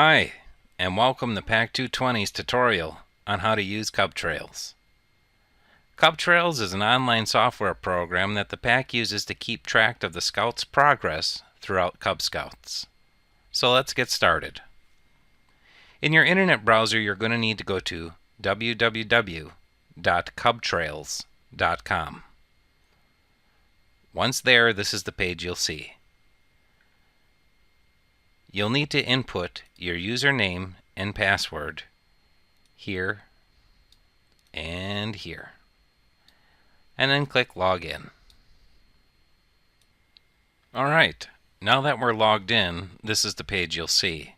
Hi, and welcome to Pack 220's tutorial on how to use Cub Trails. Cub Trails is an online software program that the Pack uses to keep track of the Scouts' progress throughout Cub Scouts. So let's get started. In your internet browser, you're going to need to go to www.cubtrails.com. Once there, this is the page you'll see. You'll need to input your username and password here and here, and then click Login. Alright, now that we're logged in, this is the page you'll see.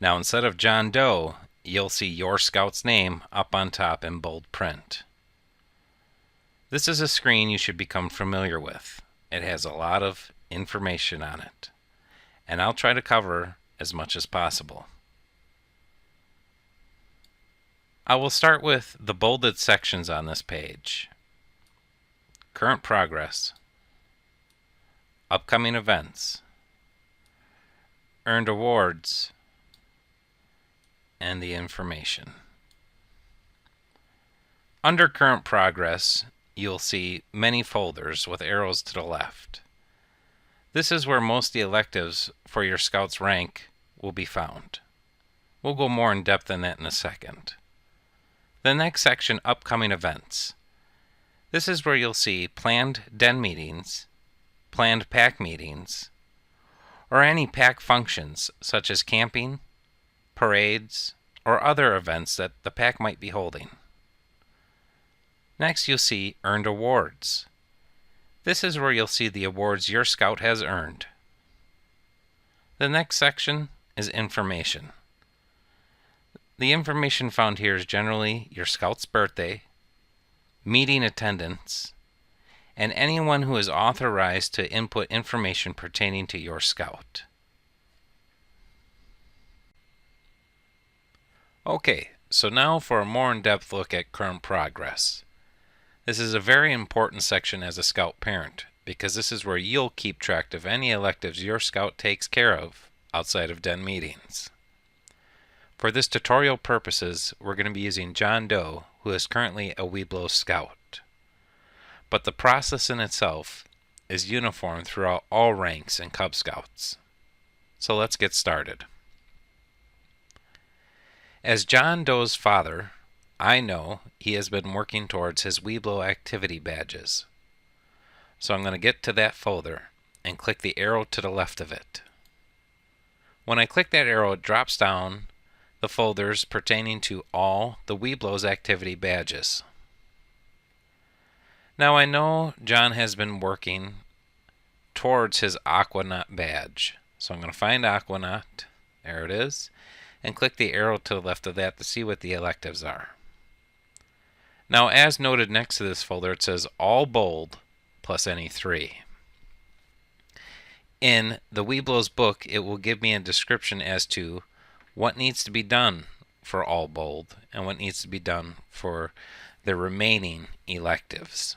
Now instead of John Doe, you'll see your Scout's name up on top in bold print. This is a screen you should become familiar with. It has a lot of information on it, and I'll try to cover as much as possible. I will start with the bolded sections on this page: current progress, upcoming events, earned awards, and the information. Under current progress, you'll see many folders with arrows to the left. This is where most of the electives for your Scout's rank will be found. We'll go more in depth on that in a second. The next section, upcoming events. This is where you'll see planned den meetings, planned pack meetings, or any pack functions such as camping, parades, or other events that the pack might be holding. Next, you'll see earned awards. This is where you'll see the awards your Scout has earned. The next section is information. The information found here is generally your Scout's birthday, meeting attendance, and anyone who is authorized to input information pertaining to your Scout. Okay, so now for a more in-depth look at current progress. This is a very important section as a Scout parent, because this is where you'll keep track of any electives your Scout takes care of outside of den meetings. For this tutorial purposes, we're going to be using John Doe, who is currently a Weeblo Scout. But the process in itself is uniform throughout all ranks in Cub Scouts. So let's get started. As John Doe's father, I know he has been working towards his Weeblo activity badges. So I'm going to get to that folder and click the arrow to the left of it. When I click that arrow, it drops down the folders pertaining to all the Weeblo's activity badges. Now I know John has been working towards his Aquanaut badge. So I'm going to find Aquanaut, there it is, and click the arrow to the left of that to see what the electives are. Now, as noted next to this folder, it says all bold plus any 3. In the Weeblo's book, it will give me a description as to what needs to be done for all bold and what needs to be done for the remaining electives.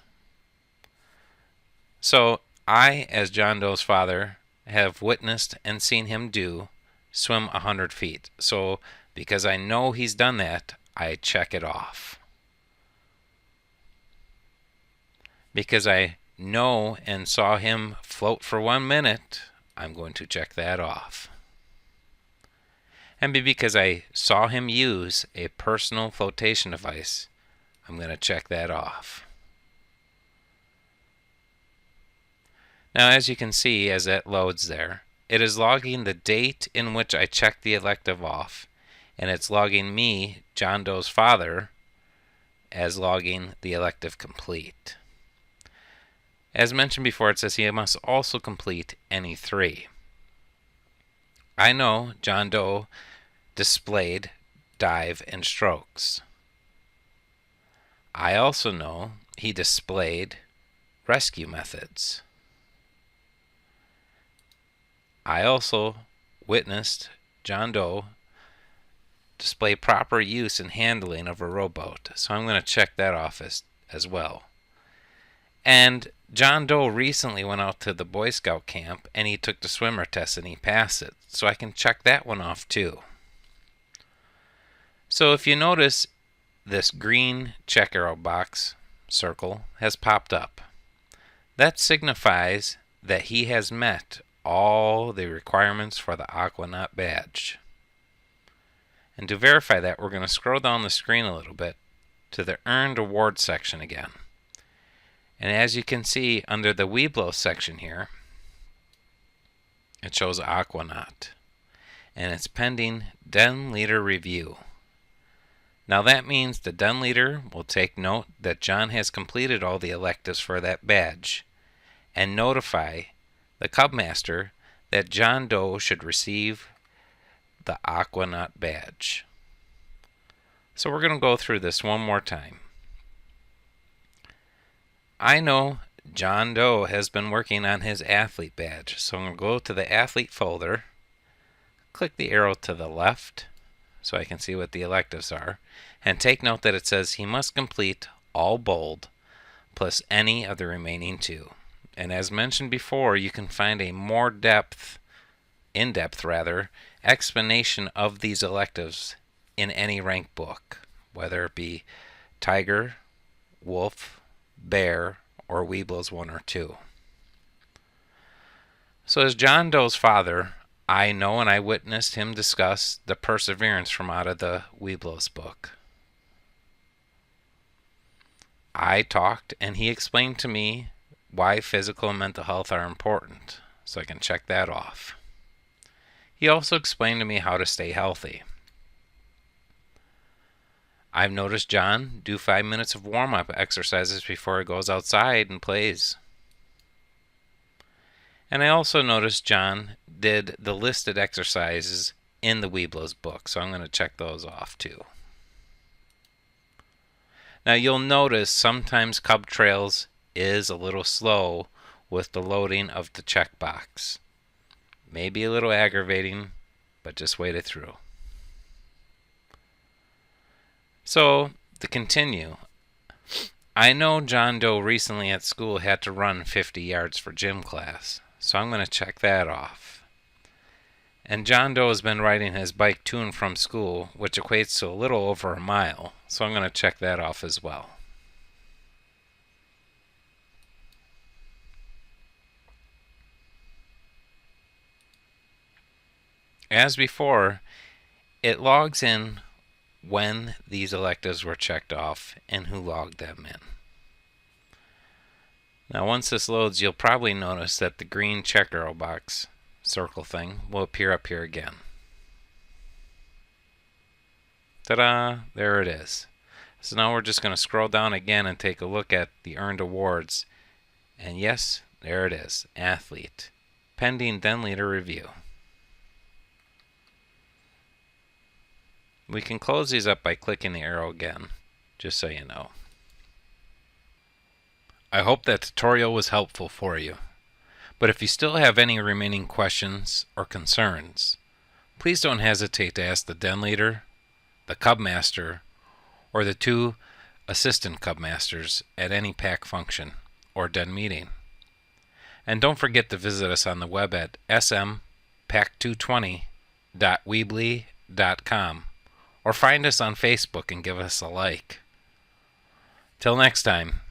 So, I, as John Doe's father, have witnessed and seen him swim 100 feet. So, because I know he's done that, I check it off. Because I know and saw him float for 1 minute, I'm going to check that off. And because I saw him use a personal flotation device, I'm going to check that off. Now, as you can see, as that loads there, it is logging the date in which I checked the elective off, and it's logging me, John Doe's father, as logging the elective complete. As mentioned before, it says he must also complete any 3. I know John Doe displayed dive and strokes. I also know he displayed rescue methods. I also witnessed John Doe display proper use and handling of a rowboat, so I'm going to check that off as well. And John Doe recently went out to the Boy Scout camp and he took the swimmer test and he passed it. So I can check that one off too. So if you notice, this green check arrow box circle has popped up. That signifies that he has met all the requirements for the Aquanaut badge. And to verify that, we're going to scroll down the screen a little bit to the Earned Awards section again. And as you can see, under the Weeblo section here, it shows Aquanaut. And it's pending Den Leader review. Now that means the Den Leader will take note that John has completed all the electives for that badge and notify the Cub Master that John Doe should receive the Aquanaut badge. So we're going to go through this one more time. I know John Doe has been working on his athlete badge, so I'm going to go to the athlete folder, click the arrow to the left so I can see what the electives are, and take note that it says he must complete all bold plus any of the remaining 2. And as mentioned before, you can find a more in-depth explanation of these electives in any rank book, whether it be Tiger, Wolf, Bear, or Weeblo's 1 or 2. So as John Doe's father, I know and I witnessed him discuss the perseverance from out of the Weeblo's book. I talked and he explained to me why physical and mental health are important, so I can check that off. He also explained to me how to stay healthy. I've noticed John do 5 minutes of warm-up exercises before he goes outside and plays. And I also noticed John did the listed exercises in the Weeblo's book, so I'm going to check those off too. Now you'll notice sometimes Cub Trails is a little slow with the loading of the checkbox. Maybe a little aggravating, but just wait it through. So, to continue, I know John Doe recently at school had to run 50 yards for gym class, so I'm going to check that off. And John Doe has been riding his bike to and from school, which equates to a little over a mile, so I'm going to check that off as well. As before, it logs in when these electives were checked off and who logged them in. Now once this loads, you'll probably notice that the green check arrow box circle thing will appear up here again. Ta-da! There it is. So now we're just going to scroll down again and take a look at the earned awards. And yes, there it is. Athlete. Pending Den Leader review. We can close these up by clicking the arrow again, just so you know. I hope that tutorial was helpful for you. But if you still have any remaining questions or concerns, please don't hesitate to ask the Den Leader, the Cub Master, or the 2 assistant Cub Masters at any pack function or den meeting. And don't forget to visit us on the web at smpack220.weebly.com or find us on Facebook and give us a like. Till next time.